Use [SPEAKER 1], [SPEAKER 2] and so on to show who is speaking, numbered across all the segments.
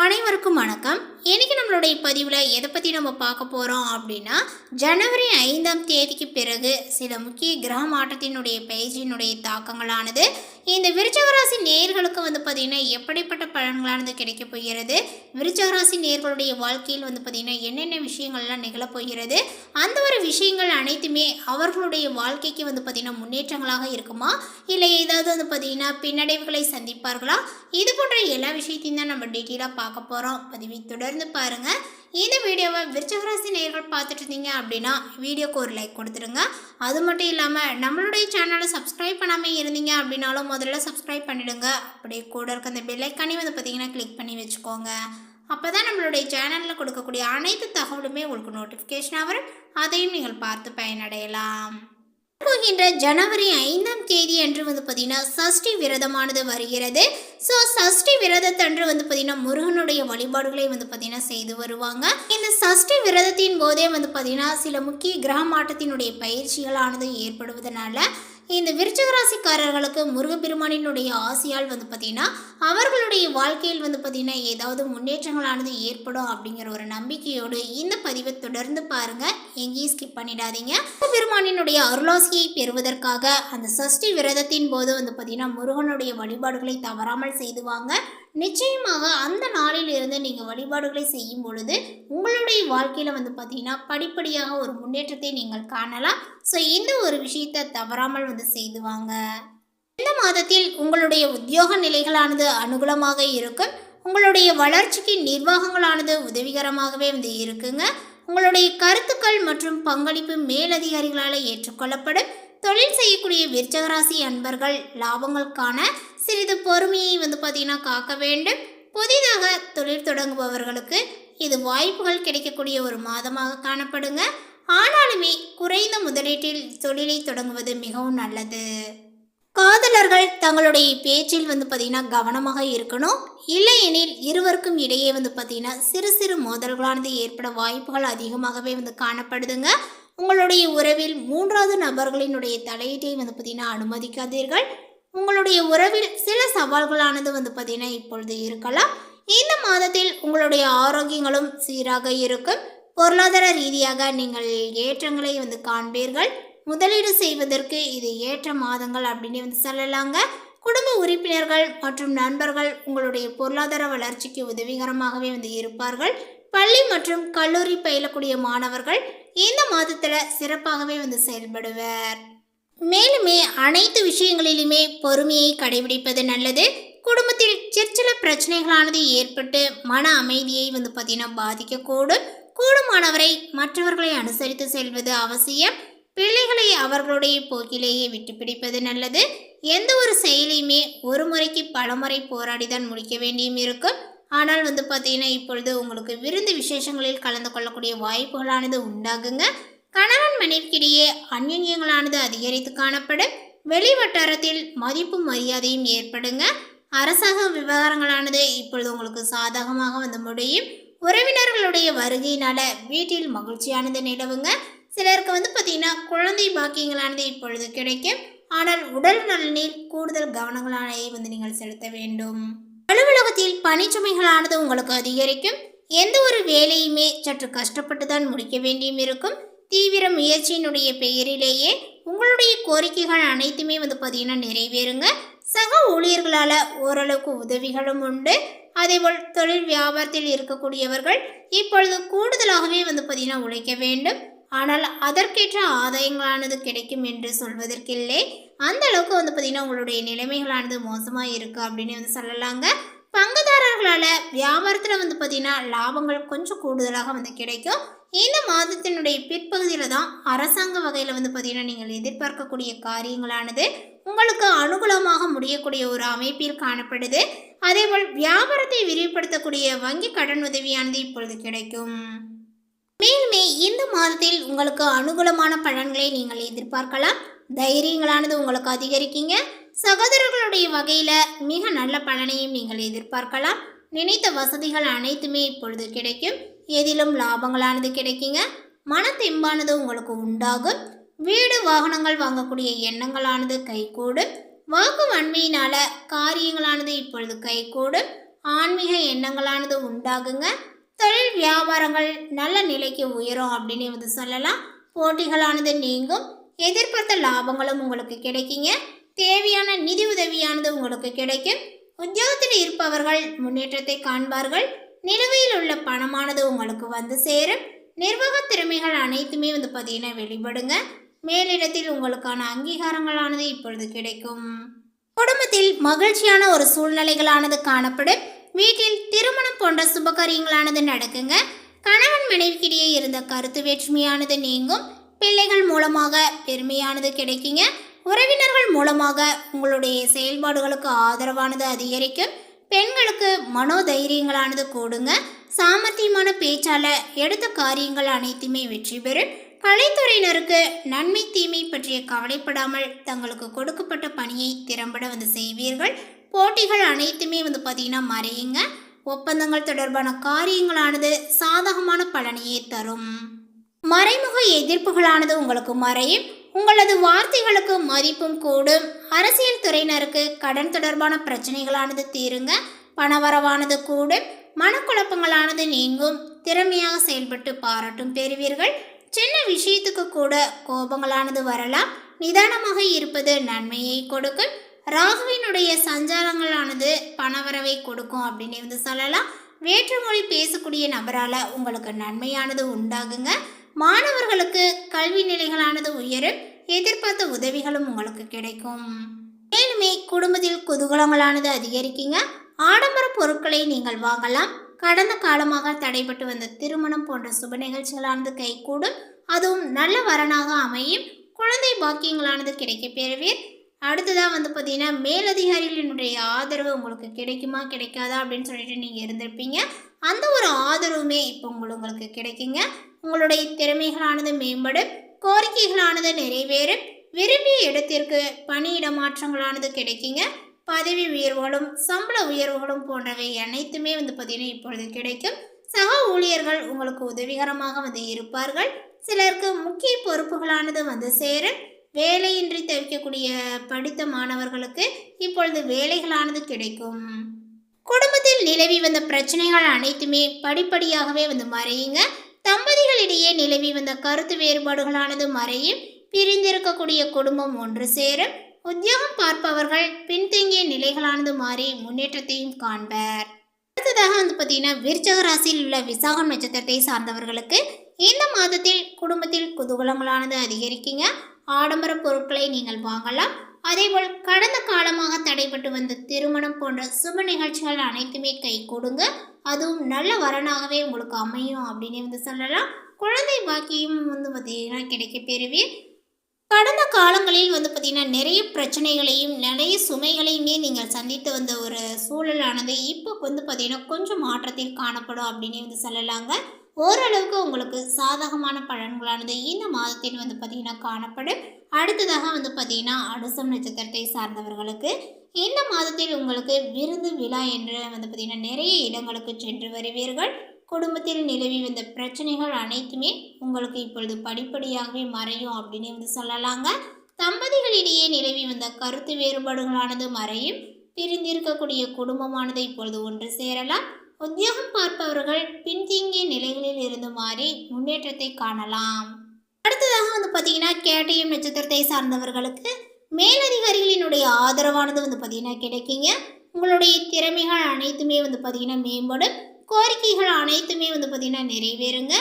[SPEAKER 1] அனைவருக்கும் வணக்கம். இன்னைக்கு நம்மளுடைய பதிவில் எதை பற்றி நம்ம பார்க்க போகிறோம் அப்படின்னா, ஜனவரி 5ஆம் தேதிக்கு பிறகு சில முக்கிய கிரக மாற்றத்தினுடைய பெயர்ச்சியினுடைய தாக்கங்களானது இந்த விருச்சிகராசி நேயர்களுக்கு பார்த்திங்கன்னா எப்படிப்பட்ட பலன்களானது கிடைக்கப் போகிறது, விருச்சிகராசி நேயர்களுடைய வாழ்க்கையில் பார்த்திங்கன்னா என்னென்ன விஷயங்கள்லாம் நிகழப்போகிறது, அந்த ஒரு விஷயங்கள் அனைத்துமே அவர்களுடைய வாழ்க்கைக்கு பார்த்திங்கன்னா முன்னேற்றங்களாக இருக்குமா, இல்லை ஏதாவது பார்த்திங்கன்னா பின்னடைவுகளை சந்திப்பார்களா, இது போன்ற எல்லா விஷயத்தையும் தான் நம்ம டீட்டெயிலாக பார்க்க போகிறோம். பதிவை தொடர்ந்து பாருங்கள். இந்த வீடியோவை விருச்சிகராசி நேயர்கள் பார்த்துட்டு இருந்தீங்க அப்படின்னா வீடியோக்கு ஒரு லைக் கொடுத்துருங்க. அது மட்டும் இல்லாமல் நம்மளுடைய சேனலை சப்ஸ்கிரைப் பண்ணாமல் இருந்தீங்க அப்படின்னாலும் முதல்ல சப்ஸ்கிரைப் பண்ணிவிடுங்க. அப்படியே கூட இருக்க அந்த பெல் ஐக்கானே பார்த்திங்கன்னா கிளிக் பண்ணி வச்சுக்கோங்க. அப்போ தான் நம்மளுடைய சேனலில் கொடுக்கக்கூடிய அனைத்து தகவலுமே உங்களுக்கு நோட்டிஃபிகேஷனாக வரும். அதையும் நீங்கள் பார்த்து பயனடையலாம். போகின்ற ஜனவரி 5ஆம் தேதி அன்று பார்த்திங்கன்னா சஷ்டி விரதமானது வருகிறது. ஸோ சஷ்டி விரதத்தன்று பார்த்திங்கன்னா முருகனுடைய வழிபாடுகளை பார்த்திங்கன்னா செய்து வருவாங்க. இந்த சஷ்டி விரதத்தின் போதே பார்த்திங்கன்னா சில முக்கிய கிரக மாற்றத்தினுடைய பயிற்சிகளானது ஏற்படுவதனால இந்த விருச்சிகராசிக்காரர்களுக்கு முருகப்பெருமானினுடைய ஆசையால் பார்த்திங்கன்னா அவர்களுடைய வாழ்க்கையில் பார்த்திங்கன்னா ஏதாவது முன்னேற்றங்களானது ஏற்படும் அப்படிங்கிற ஒரு நம்பிக்கையோடு இந்த பதிவை தொடர்ந்து பாருங்கள். எங்கேயும் ஸ்கிப் பண்ணிடாதீங்க. முருகப்பெருமானினுடைய அருளாசியை பெறுவதற்காக அந்த சஷ்டி விரதத்தின் போது பார்த்திங்கன்னா முருகனுடைய வழிபாடுகளை தவறாமல் செய்துவாங்க. நிச்சயமாக அந்த நாளில் இருந்து நீங்கள் வழிபாடுகளை செய்யும் பொழுது உங்களுடைய வாழ்க்கையில் பார்த்திங்கன்னா படிப்படியாக ஒரு முன்னேற்றத்தை நீங்கள் காணலாம். ஸோ இந்த ஒரு விஷயத்தை தவறாமல் செய்துவாங்க. இந்த மாதத்தில் உங்களுடைய உத்தியோக நிலைகளானது அனுகூலமாக இருக்கும். உங்களுடைய வளர்ச்சிக்கு நிர்வாகங்களானது உதவிகரமாகவே இருக்குங்க. உங்களுடைய கருத்துக்கள் மற்றும் பங்களிப்பு மேலதிகாரிகளால் ஏற்றுக்கொள்ளப்படும். தொழில் செய்யக்கூடிய விருச்சிகராசி அன்பர்கள் லாபங்களுக்கான சிறிது பொறுமையை பார்த்திங்கன்னா காக்க வேண்டும். புதிதாக தொழில் தொடங்குபவர்களுக்கு இது வாய்ப்புகள் கிடைக்கக்கூடிய ஒரு மாதமாக காணப்படுங்க. ஆனாலுமே குறைந்த முதலீட்டில் தொழிலை தொடங்குவது மிகவும் நல்லது. காதலர்கள் தங்களுடைய பேச்சில் பார்த்திங்கன்னா கவனமாக இருக்கணும். இல்லையெனில் இருவருக்கும் இடையே பார்த்திங்கன்னா சிறு சிறு மோதல்களானது ஏற்பட வாய்ப்புகள் அதிகமாகவே காணப்படுதுங்க. உங்களுடைய உறவில் மூன்றாவது நபர்களினுடைய தலையீட்டை பார்த்திங்கன்னா அனுமதிக்காதீர்கள். உங்களுடைய உறவில் சில சவால்களானது பார்த்திங்கன்னா இப்பொழுது இருக்கலாம். இந்த மாதத்தில் உங்களுடைய ஆரோக்கியங்களும் சீராக இருக்கும். பொருளாதார ரீதியாக நீங்கள் ஏற்றங்களை காண்பீர்கள். முதலீடு செய்வதற்கு இது ஏற்ற மாதங்கள் அப்படின்னு சொல்லலாங்க. குடும்ப உறுப்பினர்கள் மற்றும் நண்பர்கள் உங்களுடைய பொருளாதார வளர்ச்சிக்கு உதவிகரமாகவே இருப்பார்கள். பள்ளி மற்றும் கல்லூரி பயிலக்கூடிய மாணவர்கள் இந்த மாதத்தில் சிறப்பாகவே செயல்படுவர். மேலுமே அனைத்து விஷயங்களிலுமே பொறுமையை கடைபிடிப்பது நல்லது. குடும்பத்தில் சிற்சில பிரச்சனைகளானது ஏற்பட்டு மன அமைதியை பார்த்திங்கன்னா பாதிக்கக்கூடும். கூடுமானவரை மற்றவர்களை அனுசரித்து செல்வது அவசியம். பிள்ளைகளை அவர்களுடைய போக்கிலேயே விட்டு பிடிப்பது நல்லது. எந்த ஒரு செயலையுமே ஒரு முறைக்கு பல முறை போராடிதான் முடிக்க வேண்டியும் இருக்கும். ஆனால் பார்த்திங்கன்னா இப்பொழுது உங்களுக்கு விருந்து விசேஷங்களில் கலந்து கொள்ளக்கூடிய வாய்ப்புகளானது உண்டாகுங்க. கணவன் மனைவிக்கிடையே அந்யோன்யங்களானது அதிகரித்து காணப்படும். வெளி வட்டாரத்தில் மதிப்பு மரியாதையும் ஏற்படுங்க. அரசாங்க விவகாரங்களானது இப்பொழுது உங்களுக்கு சாதகமாக முடியும். உறவினர்களுடைய வருகையினால வீட்டில் மகிழ்ச்சியானது நிலவுங்க. சிலருக்கு பார்த்திங்கன்னா குழந்தை பாக்கியங்களானது இப்பொழுது கிடைக்கும். ஆனால் உடல் நலனில் கூடுதல் கவனங்களானதை நீங்கள் செலுத்த வேண்டும். அலுவலகத்தில் பணிச்சுமைகளானது உங்களுக்கு அதிகரிக்கும். எந்த ஒரு வேலையுமே சற்று கஷ்டப்பட்டு தான் முடிக்க வேண்டியும் இருக்கும். தீவிர முயற்சியினுடைய பெயரிலேயே உங்களுடைய கோரிக்கைகள் அனைத்துமே பார்த்திங்கன்னா நிறைவேறுங்க. சக ஊழியர்களால் ஓரளவுக்கு உதவிகளும் உண்டு. அதேபோல் தொழில் வியாபாரத்தில் இருக்கக்கூடியவர்கள் இப்பொழுது கூடுதலாகவே பார்த்திங்கன்னா உழைக்க வேண்டும். ஆனால் அதற்கேற்ற ஆதாயங்களானது கிடைக்கும் என்று சொல்வதற்கில்லை. அந்த அளவுக்கு பார்த்திங்கன்னா உங்களுடைய நிலைமைகளானது மோசமாக இருக்குது அப்படின்னு சொல்லலாங்க. பங்குதாரர்களால் வியாபாரத்தில் பார்த்திங்கன்னா லாபங்கள் கொஞ்சம் கூடுதலாக கிடைக்கும். இந்த மாதத்தினுடைய பிற்பகுதியில் தான் அரசாங்க வகையில் பார்த்திங்கன்னா நீங்கள் எதிர்பார்க்கக்கூடிய காரியங்களானது உங்களுக்கு அனுகூலமாக முடியக்கூடிய ஒரு அமைப்பில் காணப்படுது. அதேபோல் வியாபாரத்தை விரிவுபடுத்தக்கூடிய வங்கி கடன் உதவியானது இப்பொழுது கிடைக்கும். மேலுமே இந்த மாதத்தில் உங்களுக்கு அனுகூலமான பலன்களை நீங்கள் எதிர்பார்க்கலாம். தைரியங்களானது உங்களுக்கு அதிகரிக்குங்க. சகோதரர்களுடைய வகையில் மிக நல்ல பலனையும் நீங்கள் எதிர்பார்க்கலாம். நினைத்த வசதிகள் அனைத்துமே இப்பொழுது கிடைக்கும். எதிலும் லாபங்களானது கிடைக்குங்க. மன தெம்பானது உங்களுக்கு உண்டாகும். வீடு வாகனங்கள் வாங்கக்கூடிய எண்ணங்களானது கைகூடும். வாக்கு வன்மையினால காரியங்களானது இப்பொழுது கைகூடும். ஆன்மீக எண்ணங்களானது உண்டாகுங்க. தொழில் வியாபாரங்கள் நல்ல நிலைக்கு உயரும் அப்படின்னு வந்து சொல்லலாம். போட்டிகளானது நீங்கும். எதிர்பார்த்த லாபங்களும் உங்களுக்கு கிடைக்குங்க. தேவையான நிதி உதவியானது உங்களுக்கு கிடைக்கும். உத்தியோகத்தில் இருப்பவர்கள் முன்னேற்றத்தை காண்பார்கள். நிலுவையில் உள்ள பணமானது உங்களுக்கு வந்து சேரும். நிர்வாக திறமைகள் அனைத்துமே வந்து பார்த்தீங்கன்னா வெளிப்படுங்க. மேலிடத்தில் உங்களுக்கான அங்கீகாரங்களானது இப்பொழுது கிடைக்கும். குடும்பத்தில் மகிழ்ச்சியான ஒரு சூழ்நிலைகளானது காணப்படும். வீட்டில் திருமணம் போன்ற சுபகாரியங்களானது நடக்குங்க. கணவன் மனைவிக்கிடையே இருந்த கருத்து வேற்றுமையானது நீங்கும். பிள்ளைகள் மூலமாக பெருமையானது கிடைக்குங்க. உறவினர்கள் மூலமாக உங்களுடைய செயல்பாடுகளுக்கு ஆதரவானது அதிகரிக்கும். பெண்களுக்கு மனோதைரியங்களானது கூடுங்க. சாமர்த்தியமான பேச்சால எடுத்த காரியங்கள் அனைத்துமே வெற்றி பெறும். கலைத்துறையினருக்கு நன்மை தீமை பற்றிய கவலைப்படாமல் தங்களுக்கு கொடுக்கப்பட்ட பணியை திறம்பட வந்து செய்வீர்கள். போட்டிகள் அனைத்துமே வந்து பார்த்தீங்கன்னா மறையுங்க. ஒப்பந்தங்கள் தொடர்பான காரியங்களானது சாதகமான பலனையே தரும். மறைமுக எதிர்ப்புகளானது உங்களுக்கு மறையும். உங்களது வார்த்தைகளுக்கு மதிப்பும் கூடும். அரசியல் துறையினருக்கு கடன் தொடர்பான பிரச்சனைகளானது தீருங்க. பணவரவானது கூடும். மனக்குழப்பங்களானது நீங்கும். திறமையாக செயல்பட்டு பாராட்டும் பெறுவீர்கள். சின்ன விஷயத்துக்கு கூட கோபங்களானது வரலாம். நிதானமாக இருப்பது நன்மையை கொடுக்கும். ராகுவினுடைய சஞ்சாரங்களானது பணவரவை கொடுக்கும் அப்படின்னு வந்து சொல்லலாம். வேற்றுமொழி பேசக்கூடிய நபரால் உங்களுக்கு நன்மையானது உண்டாகுங்க. மாணவர்களுக்கு கல்வி நிலைகளானது உயரும். எதிர்பார்த்த உதவிகளும் உங்களுக்கு கிடைக்கும். மேலுமே குடும்பத்தில் குதூகலங்களானது அதிகரிக்குங்க. ஆடம்பர பொருட்களை நீங்கள் வாங்கலாம். கடந்த காலமாக தடைபட்டு வந்த திருமணம் போன்ற சுப நிகழ்ச்சிகளானது கைகூடும். அதுவும் நல்ல வரனாக அமையும். குழந்தை பாக்கியங்களானது கிடைக்க பெறுவீர். அடுத்ததாக வந்து பார்த்தீங்கன்னா மேலதிகாரிகளினுடைய ஆதரவு உங்களுக்கு கிடைக்குமா கிடைக்காதா அப்படின்னு சொல்லிட்டு நீங்கள் இருந்திருப்பீங்க. அந்த ஒரு ஆதரவுமே இப்போ உங்களுக்கு கிடைக்குங்க. உங்களுடைய திறமைகளானது மேம்படும். கோரிக்கைகளானது நிறைவேறும். விரும்பிய இடத்திற்கு பணியிட மாற்றங்களானது கிடைக்குங்க. பதவி உயர்வுகளும் சம்பள உயர்வுகளும் போன்றவை அனைத்துமே வந்து பார்த்தீங்கன்னா இப்பொழுது கிடைக்கும். சக ஊழியர்கள் உங்களுக்கு உதவிகரமாக வந்து இருப்பார்கள். சிலருக்கு முக்கிய பொறுப்புகளானது வந்து சேரும். வேலையின்றி தவிக்கக்கூடிய படித்த மாணவர்களுக்கு இப்பொழுது வேலைகளானது கிடைக்கும். குடும்பத்தில் நிலவி வந்த பிரச்சனைகள் அனைத்துமே படிப்படியாகவே வந்து மறையுங்க. தம்பதிகளிடையே நிலவி வந்த கருத்து வேறுபாடுகளானது மறையும். பிரிந்திருக்கக்கூடிய குடும்பம் ஒன்று சேரும். உத்தியோகம் பார்ப்பவர்கள் பின்தங்கிய நிலைகளானது மாறி முன்னேற்றத்தையும் காண்பர். அடுத்ததாக வந்து பார்த்தீங்கன்னா விருச்சக ராசியில் உள்ள விசாகம் நட்சத்திரத்தை சார்ந்தவர்களுக்கு இந்த மாதத்தில் குடும்பத்தில் குதூகலங்களானது அதிகரிக்குங்க. ஆடம்பர பொருட்களை நீங்கள் வாங்கலாம். அதேபோல் கடந்த காலமாக தடைபட்டு வந்த திருமணம் போன்ற சுப நிகழ்ச்சிகள் அனைத்துமே கை கொடுங்க. அதுவும் நல்ல வரனாகவே உங்களுக்கு அமையும் அப்படின்னு வந்து சொல்லலாம். குழந்தை பாக்கியம் வந்து பார்த்தீங்கன்னா கிடைக்க பெறுவீர். கடந்த காலங்களில் வந்து பார்த்தீங்கன்னா நிறைய பிரச்சனைகளையும் நிறைய சுமைகளையுமே நீங்கள் சந்தித்து வந்த ஒரு சூழலானது இப்போ வந்து பார்த்தீங்கன்னா கொஞ்சம் மாற்றத்தில் காணப்படும் அப்படின்னு வந்து சொல்லலாங்க. ஓரளவுக்கு உங்களுக்கு சாதகமான பலன்களானது இந்த மாதத்தில் வந்து பார்த்தீங்கன்னா காணப்படும். அடுத்ததாக வந்து பார்த்தீங்கன்னா அனுசம் நட்சத்திரத்தை சார்ந்தவர்களுக்கு இந்த மாதத்தில் உங்களுக்கு விருந்து விழா என்று வந்து பார்த்தீங்கன்னா நிறைய இடங்களுக்கு சென்று வருவீர்கள். குடும்பத்தில் நிலவி வந்த பிரச்சனைகள் அனைத்துமே உங்களுக்கு இப்பொழுது படிப்படியாகவே மறையும் அப்படின்னு வந்து சொல்லலாங்க. தம்பதிகளிடையே நிலவி வந்த கருத்து வேறுபாடுகளானது மறையும். பிரிந்திருக்கக்கூடிய குடும்பமானது இப்பொழுது ஒன்று சேரலாம். உத்தியோகம் பார்ப்பவர்கள் பின்தங்கிய நிலைகளில் இருந்து மாறி முன்னேற்றத்தை காணலாம். அடுத்ததாக வந்து பார்த்தீங்கன்னா கேட்டயம் நட்சத்திரத்தை சார்ந்தவர்களுக்கு மேலதிகாரிகளினுடைய ஆதரவானது வந்து பார்த்தீங்கன்னா கிடைக்குங்க. உங்களுடைய திறமைகள் அனைத்துமே வந்து பார்த்தீங்கன்னா மேம்படும். கோரிக்கைகள் அனைத்துமே வந்து பார்த்தீங்கன்னா நிறைவேறுங்க.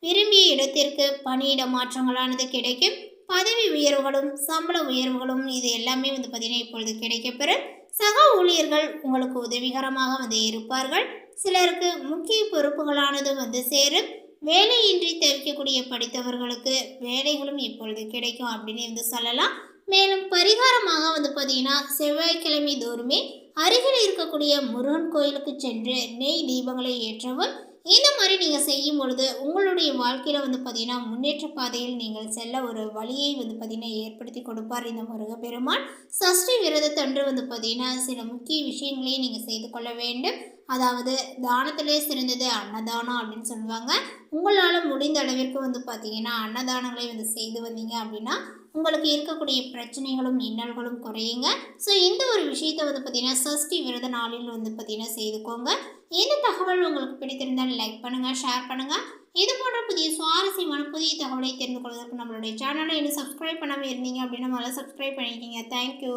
[SPEAKER 1] விரும்பிய இடத்திற்கு பணியிட மாற்றங்களானது கிடைக்கும். பதவி உயர்வுகளும் சம்பள உயர்வுகளும் இது எல்லாமே வந்து பார்த்தீங்கன்னா இப்பொழுது கிடைக்கப்பெறும். சக ஊழியர்கள் உங்களுக்கு உதவிகரமாக வந்து இருப்பார்கள். சிலருக்கு முக்கிய பொறுப்புகளானது வந்து சேரும். வேலையின்றி தவிக்கக்கூடிய படித்தவர்களுக்கு வேலைகளும் இப்பொழுது கிடைக்கும் அப்படின்னு வந்து சொல்லலாம். மேலும் பரிகாரமாக வந்து பார்த்தீங்கன்னா செவ்வாய்க்கிழமை தோறுமே அருகில் இருக்கக்கூடிய முருகன் கோயிலுக்கு சென்று நெய் தீபங்களை ஏற்றவும். இந்த மாதிரி நீங்கள் செய்யும் பொழுது உங்களுடைய வாழ்க்கையில் வந்து பார்த்தீங்கன்னா முன்னேற்ற பாதையில் நீங்கள் செல்ல ஒரு வழியை வந்து பார்த்தீங்கன்னா ஏற்படுத்தி கொடுப்பார் இந்த முருகப்பெருமான். சஷ்டி விரதத்தன்று வந்து பார்த்தீங்கன்னா சில முக்கிய விஷயங்களையும் நீங்கள் செய்து கொள்ள வேண்டும். அதாவது தானத்திலே சிறந்தது அன்னதானம் அப்படின்னு சொல்லுவாங்க. உங்களால் முடிந்த அளவிற்கு வந்து பார்த்தீங்கன்னா அன்னதானங்களை வந்து செய்து வந்தீங்க அப்படின்னா உங்களுக்கு இருக்கக்கூடிய பிரச்சனைகளும் இன்னல்களும் குறையுங்க. ஸோ இந்த ஒரு விஷயத்தை வந்து பார்த்திங்கன்னா சஷ்டி விரத நாளில் வந்து பார்த்திங்கன்னா செய்துக்கோங்க. இந்த தகவல் உங்களுக்கு பிடித்திருந்தால் லைக் பண்ணுங்கள், ஷேர் பண்ணுங்கள். இது போன்ற புதிய சுவாரஸ்யமான புதிய தகவலை தெரிந்து கொள்வதற்கு நம்மளுடைய சேனலை இன்னும் சப்ஸ்கிரைப் பண்ணாமல் இருந்தீங்க அப்படின்னா முதல்ல சப்ஸ்கிரைப் பண்ணிக்கிங்க. தேங்க்யூ.